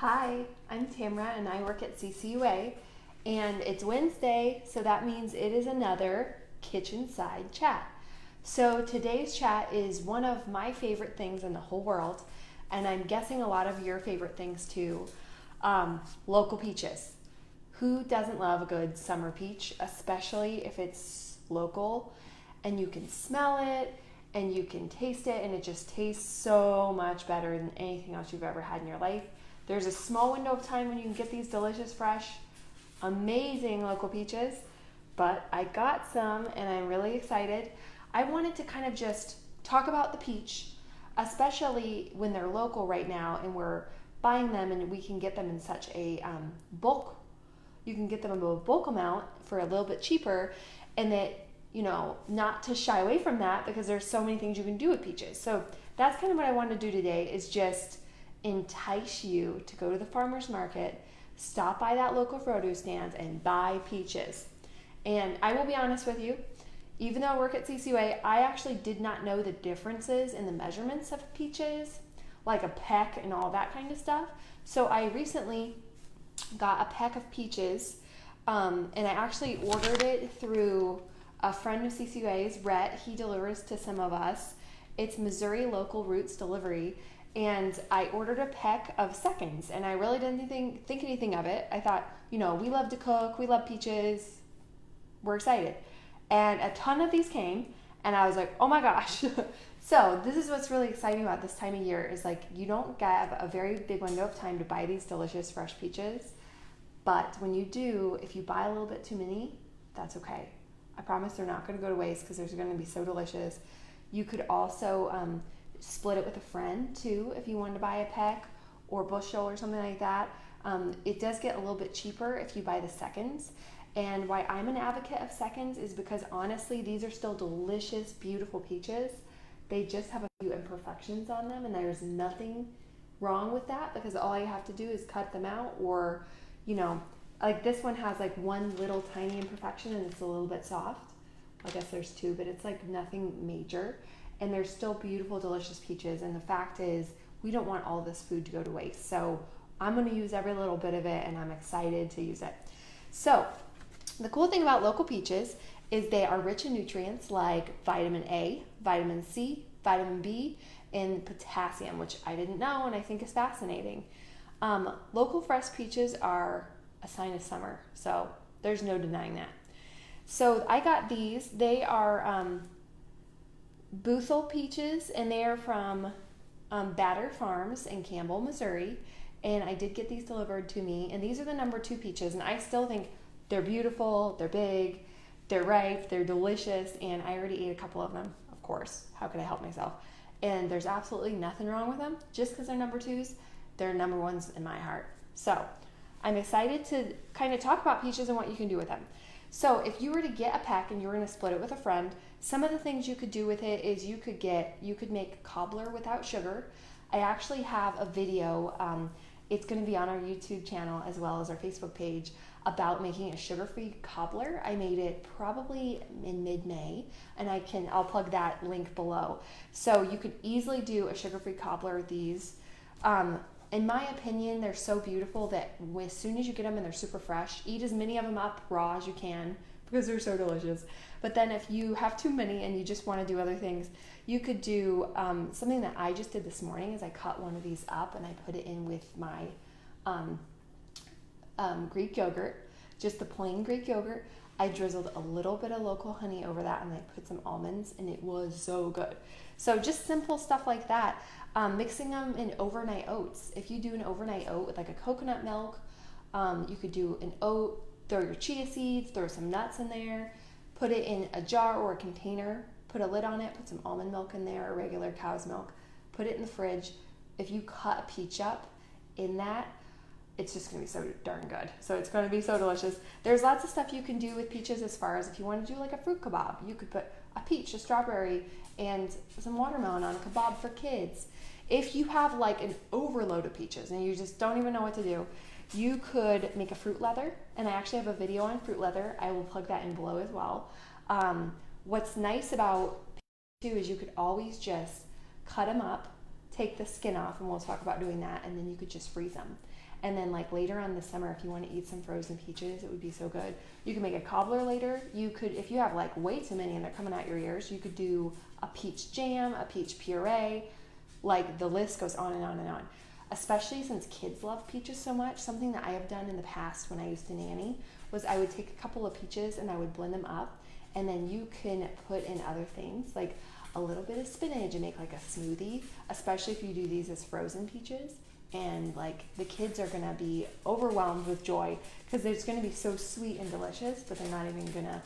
Hi, I'm Tamra and I work at CCUA, and it's Wednesday, so that means it is another kitchen side chat. So today's chat is one of my favorite things in the whole world, and I'm guessing a lot of your favorite things too. Local peaches. Who doesn't love a good summer peach, especially if it's local and you can smell it and you can taste it, and it just tastes so much better than anything else you've ever had in your life. There's a small window of time when you can get these delicious, fresh, amazing local peaches, but I got some and I'm really excited. I wanted to kind of just talk about the peach, especially when they're local right now and we're buying them and we can get them in such a bulk. You can get them in a bulk amount for a little bit cheaper, and that, not to shy away from that because there's so many things you can do with peaches. So that's kind of what I wanted to do today, is just entice you to go to the farmer's market, stop by that local produce stand and buy peaches. And I will be honest with you, even though I work at CCUA, I actually did not know the differences in the measurements of peaches, like a peck and all that kind of stuff. So I recently got a peck of peaches, and I actually ordered it through a friend of CCUA's, Rhett. He delivers to some of us. It's Missouri Local Roots Delivery, and I ordered a peck of seconds, and I really didn't think anything of it. I thought, we love to cook, we love peaches, we're excited. And a ton of these came, and I was like, oh my gosh. So this is what's really exciting about this time of year, is like, you don't get a very big window of time to buy these delicious fresh peaches. But when you do, if you buy a little bit too many, that's okay. I promise they're not going to go to waste because they're going to be so delicious. You could also split it with a friend too if you wanted to buy a peck or bushel or something like that. It does get a little bit cheaper if you buy the seconds. And why I'm an advocate of seconds is because honestly, these are still delicious, beautiful peaches. They just have a few imperfections on them, and there's nothing wrong with that because all you have to do is cut them out, or like this one has like one little tiny imperfection and it's a little bit soft. I guess there's two, but it's like nothing major. And they're still beautiful, delicious peaches. And the fact is, we don't want all this food to go to waste. So I'm going to use every little bit of it, and I'm excited to use it. So the cool thing about local peaches is they are rich in nutrients like vitamin A, vitamin C, vitamin B, and potassium, which I didn't know and I think is fascinating. Local fresh peaches are a sign of summer, so there's no denying that. So I got these. They are Boothel peaches, and they are from Batter Farms in Campbell, Missouri. And I did get these delivered to me, and these are the number 2 peaches, and I still think they're beautiful, they're big, they're ripe, they're delicious, and I already ate a couple of them, of course. How could I help myself? And there's absolutely nothing wrong with them. Just because they're number 2s, they're number 1s in my heart. So I'm excited to kind of talk about peaches and what you can do with them. So if you were to get a pack and you were going to split it with a friend, some of the things you could do with it is you could make cobbler without sugar. I actually have a video, it's going to be on our YouTube channel as well as our Facebook page, about making a sugar-free cobbler. I made it probably in mid-May, and I'll plug that link below. So you could easily do a sugar-free cobbler with these. In my opinion, they're so beautiful that as soon as you get them and they're super fresh, eat as many of them up raw as you can because they're so delicious. But then if you have too many and you just want to do other things, you could do something that I just did this morning. Is I cut one of these up and I put it in with my Greek yogurt, just the plain Greek yogurt. I drizzled a little bit of local honey over that, and I put some almonds, and it was so good. So just simple stuff like that. Mixing them in overnight oats. If you do an overnight oat with like a coconut milk, you could do an oat, throw your chia seeds, throw some nuts in there, put it in a jar or a container, put a lid on it, put some almond milk in there or regular cow's milk, put it in the fridge. If you cut a peach up in that, it's just going to be so darn good. So it's going to be so delicious. There's lots of stuff you can do with peaches, as far as if you want to do like a fruit kebab. You could put a peach, a strawberry, and some watermelon on a kebab for kids. If you have like an overload of peaches and you just don't even know what to do, you could make a fruit leather. And I actually have a video on fruit leather. I will plug that in below as well. What's nice about peaches too is you could always just cut them up, take the skin off, and we'll talk about doing that, and then you could just freeze them. And then like later on this summer, if you want to eat some frozen peaches, it would be so good. You can make a cobbler later. You could, if you have like way too many and they're coming out your ears, you could do a peach jam, a peach puree. Like the list goes on and on and on. Especially since kids love peaches so much, something that I have done in the past when I used to nanny was I would take a couple of peaches and I would blend them up, and then you can put in other things like a little bit of spinach and make like a smoothie, especially if you do these as frozen peaches. And like the kids are gonna be overwhelmed with joy because it's gonna be so sweet and delicious, but they're not even gonna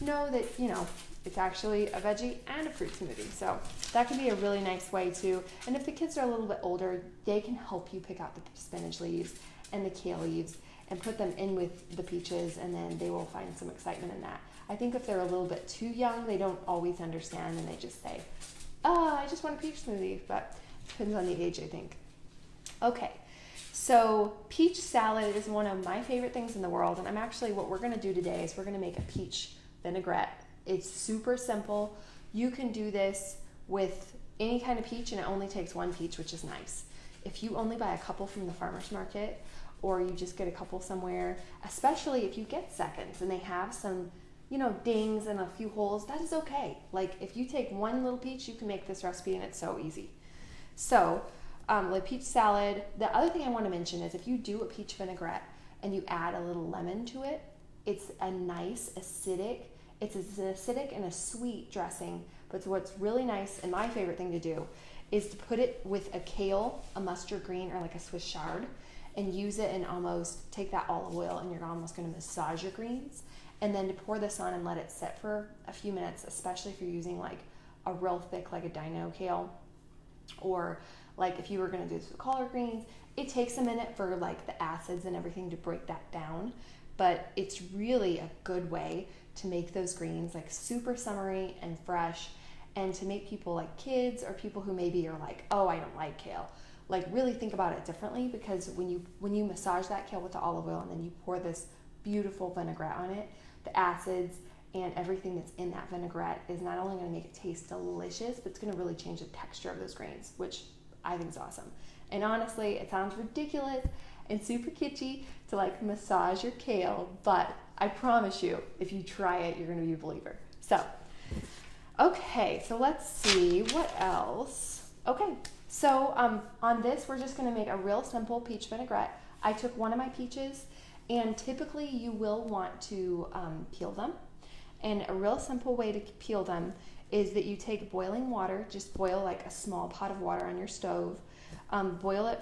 know that, you know, it's actually a veggie and a fruit smoothie. So that could be a really nice way too. And if the kids are a little bit older, they can help you pick out the spinach leaves and the kale leaves and put them in with the peaches, and then they will find some excitement in that. I think if they're a little bit too young, they don't always understand and they just say, oh, I just want a peach smoothie, but it depends on the age, I think. Okay, so peach salad is one of my favorite things in the world, and I'm actually, what we're gonna do today is we're gonna make a peach vinaigrette. It's super simple. You can do this with any kind of peach, and it only takes one peach, which is nice. If you only buy a couple from the farmer's market, or you just get a couple somewhere, especially if you get seconds and they have some, you know, dings and a few holes, that is okay. Like if you take one little peach, you can make this recipe and it's so easy. So with peach salad, the other thing I want to mention is if you do a peach vinaigrette and you add a little lemon to it, it's a nice acidic, it's an acidic and a sweet dressing. But what's really nice, and my favorite thing to do, is to put it with a kale, a mustard green, or like a Swiss chard, and use it and almost take that olive oil and you're almost going to massage your greens, and then to pour this on and let it sit for a few minutes, especially if you're using like a real thick, like a dino kale, or like if you were going to do this with collard greens. It takes a minute for like the acids and everything to break that down, but it's really a good way to make those greens like super summery and fresh, and to make people like kids or people who maybe are like, oh, I don't like kale, like really think about it differently, because when you massage that kale with the olive oil and then you pour this beautiful vinaigrette on it, the acids and everything that's in that vinaigrette is not only going to make it taste delicious, but it's going to really change the texture of those greens, which I think is awesome. And honestly, it sounds ridiculous and super kitschy to like massage your kale, but I promise you, if you try it, you're going to be a believer. So, okay, so let's see what else. Okay, so on this, we're just going to make a real simple peach vinaigrette. I took one of my peaches, and typically you will want to peel them. And a real simple way to peel them is that you take boiling water, just boil like a small pot of water on your stove, boil it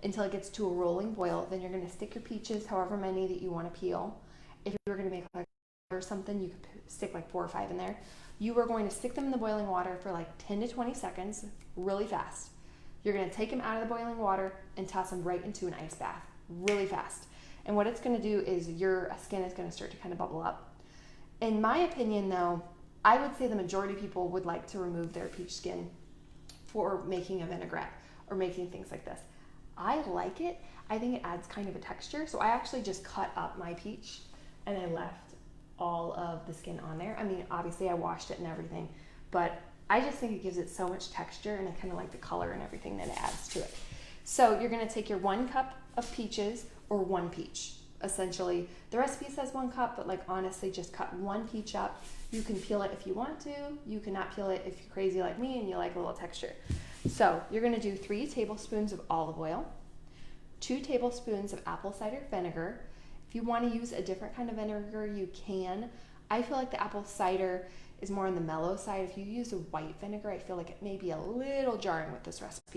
until it gets to a rolling boil. Then you're going to stick your peaches, however many that you want to peel. If you were going to make like or something, you could stick like 4 or 5 in there. You are going to stick them in the boiling water for like 10 to 20 seconds, really fast. You're going to take them out of the boiling water and toss them right into an ice bath, really fast. And what it's going to do is your skin is going to start to kind of bubble up. In my opinion, though, I would say the majority of people would like to remove their peach skin for making a vinaigrette or making things like this. I like it. I think it adds kind of a texture. So I actually just cut up my peach and I left all of the skin on there. I mean, obviously I washed it and everything, but I just think it gives it so much texture, and I kind of like the color and everything that it adds to it. So you're going to take your 1 cup of peaches, or 1 peach. Essentially, the recipe says 1 cup, but like honestly, just cut 1 peach up. You can peel it if you want to. You cannot peel it if you're crazy like me and you like a little texture. So you're going to do 3 tablespoons of olive oil, 2 tablespoons of apple cider vinegar. If you want to use a different kind of vinegar, you can. I feel like the apple cider is more on the mellow side. If you use a white vinegar, I feel like it may be a little jarring with this recipe.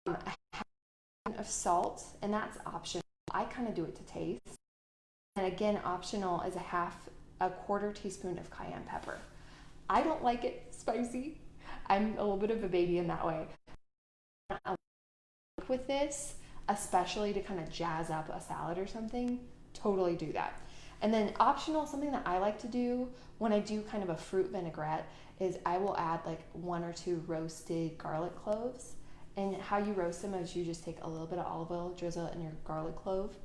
A half of salt, and that's optional. I kind of do it to taste. And again, optional is a 1/4 teaspoon of cayenne pepper. I don't like it spicy. I'm a little bit of a baby in that way. With this, especially to kind of jazz up a salad or something, totally do that. And then optional, something that I like to do when I do kind of a fruit vinaigrette is I will add like 1 or 2 roasted garlic cloves. And how you roast them is you just take a little bit of olive oil, drizzle it in your garlic clove,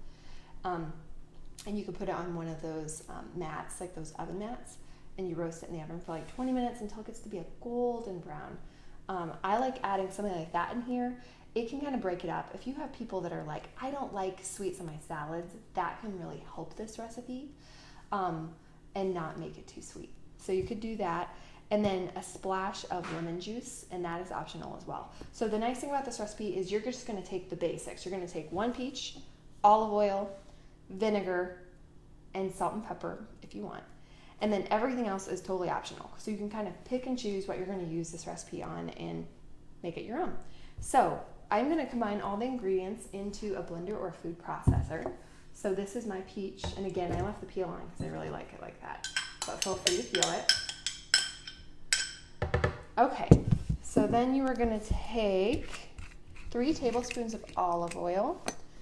and you can put it on one of those mats, like those oven mats, and you roast it in the oven for like 20 minutes until it gets to be a golden brown. I like adding something like that in here. it can kind of break it up. If you have people that are like, I don't like sweets on my salads, that can really help this recipe and not make it too sweet. So you could do that. And then a splash of lemon juice, and that is optional as well. So the nice thing about this recipe is you're just gonna take the basics. You're gonna take 1 peach, olive oil, vinegar, and salt and pepper if you want. And then everything else is totally optional. So you can kind of pick and choose what you're gonna use this recipe on and make it your own. So I'm gonna combine all the ingredients into a blender or a food processor. So this is my peach, and again, I left the peel on because I really like it like that. But feel free to peel it. Okay, so then you are going to take 3 tablespoons of olive oil,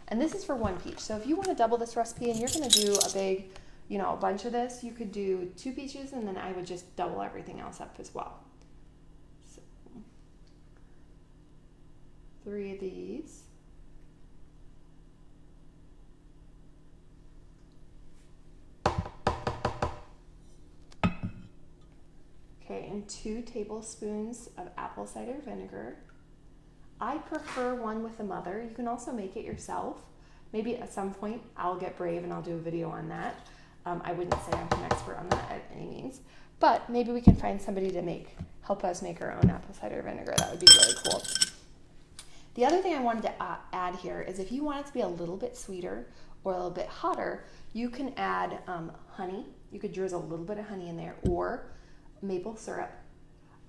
and this is for 1 peach. So if you want to double this recipe and you're going to do a big, a bunch of this, you could do 2 peaches, and then I would just double everything else up as well. So 3 of these. Okay, and 2 tablespoons of apple cider vinegar. I prefer one with a mother. You can also make it yourself. Maybe at some point I'll get brave and I'll do a video on that. I wouldn't say I'm an expert on that at any means, but maybe we can find somebody to help us make our own apple cider vinegar. That would be really cool. The other thing I wanted to add here is if you want it to be a little bit sweeter or a little bit hotter, you can add honey. You could drizzle a little bit of honey in there, or maple syrup.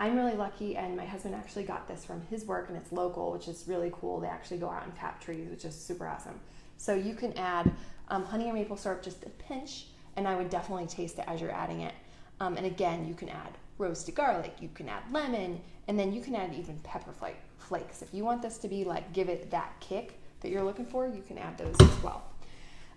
I'm really lucky, and my husband actually got this from his work, and it's local, which is really cool. They actually go out and tap trees, which is super awesome. So you can add honey or maple syrup, just a pinch, and I would definitely taste it as you're adding it. And again, you can add roasted garlic, you can add lemon, and then you can add even pepper flakes. If you want this to be like, give it that kick that you're looking for, you can add those as well.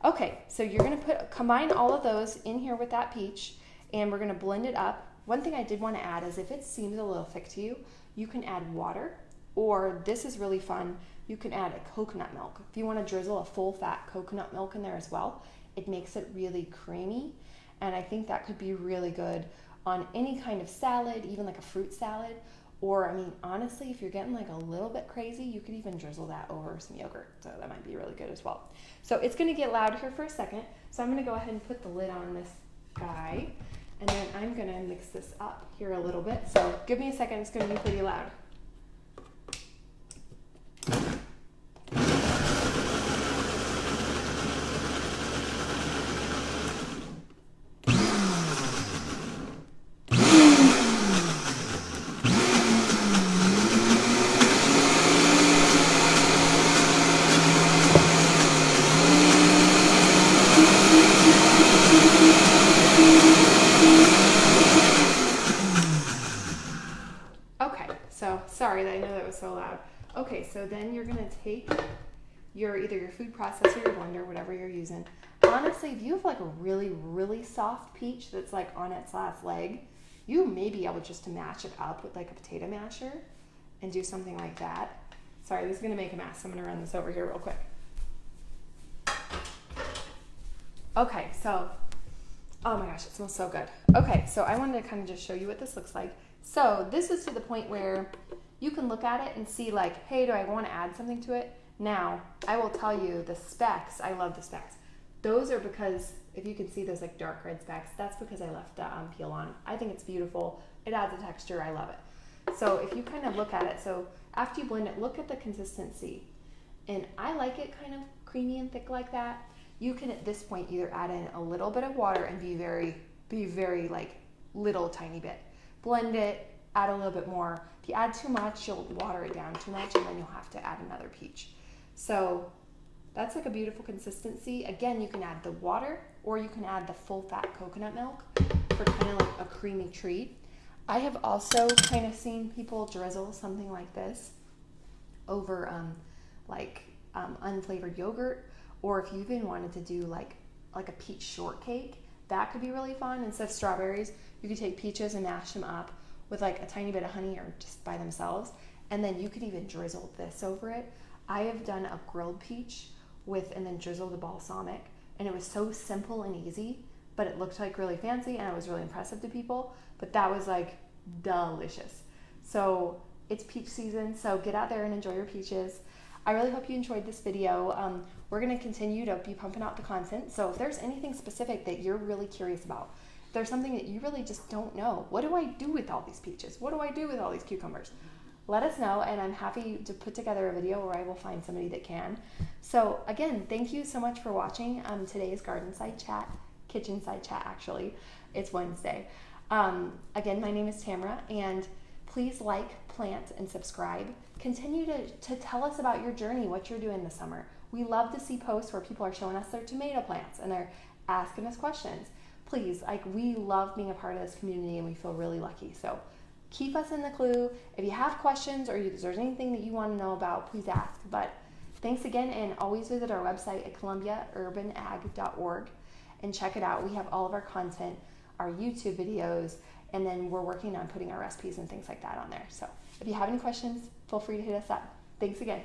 Okay, so you're gonna combine all of those in here with that peach, and we're gonna blend it up. One thing I did want to add is if it seems a little thick to you, you can add water, or this is really fun, you can add a coconut milk. If you want to drizzle a full fat coconut milk in there as well, it makes it really creamy, and I think that could be really good on any kind of salad, even like a fruit salad, or I mean, honestly, if you're getting like a little bit crazy, you could even drizzle that over some yogurt, so that might be really good as well. So it's going to get loud here for a second, so I'm going to go ahead and put the lid on this guy. And then I'm going to mix this up here a little bit. So give me a second, it's going to be pretty loud. Sorry, I know that was so loud. Okay, so then you're gonna take either your food processor, your blender, whatever you're using. Honestly, if you have like a really, really soft peach that's like on its last leg, you may be able just to mash it up with like a potato masher and do something like that. Sorry, this is gonna make a mess. I'm gonna run this over here real quick. Okay, so, oh my gosh, it smells so good. Okay, so I wanted to kind of just show you what this looks like. So this is to the point where you can look at it and see like, hey, do I want to add something to it? Now, I will tell you the specks, I love the specks. Those are because, if you can see those like dark red specks, that's because I left the peel on. I think it's beautiful. It adds a texture, I love it. So if you kind of look at it, so after you blend it, look at the consistency. And I like it kind of creamy and thick like that. You can at this point either add in a little bit of water and be very like little tiny bit. Blend it, add a little bit more. If you add too much, you'll water it down too much, and then you'll have to add another peach. So that's like a beautiful consistency. Again, you can add the water, or you can add the full fat coconut milk for kind of like a creamy treat. I have also kind of seen people drizzle something like this over unflavored yogurt, or if you even wanted to do like a peach shortcake, that could be really fun. Instead of strawberries, you could take peaches and mash them up with like a tiny bit of honey or just by themselves, and then you could even drizzle this over it. I have done a grilled peach and then drizzled the balsamic, and it was so simple and easy, but it looked like really fancy, and it was really impressive to people, but that was like delicious. So It's peach season, so get out there and enjoy your peaches. I really hope you enjoyed this video. We're going to continue to be pumping out the content, so if there's anything specific that you're really curious about, if there's something that you really just don't know, what do I do with all these peaches? What do I do with all these cucumbers? Let us know, and I'm happy to put together a video where I will find somebody that can. So again, thank you so much for watching today's garden side chat, kitchen side chat actually. It's Wednesday. Again, my name is Tamara, and please like, plant, and subscribe. Continue to tell us about your journey, what you're doing this summer. We love to see posts where people are showing us their tomato plants and they're asking us questions. Please, we love being a part of this community, and we feel really lucky. So keep us in the clue. If you have questions or if there's anything that you want to know about, please ask. But thanks again, and always visit our website at columbiaurbanag.org and check it out. We have all of our content, our YouTube videos, and then we're working on putting our recipes and things like that on there. So if you have any questions, feel free to hit us up. Thanks again.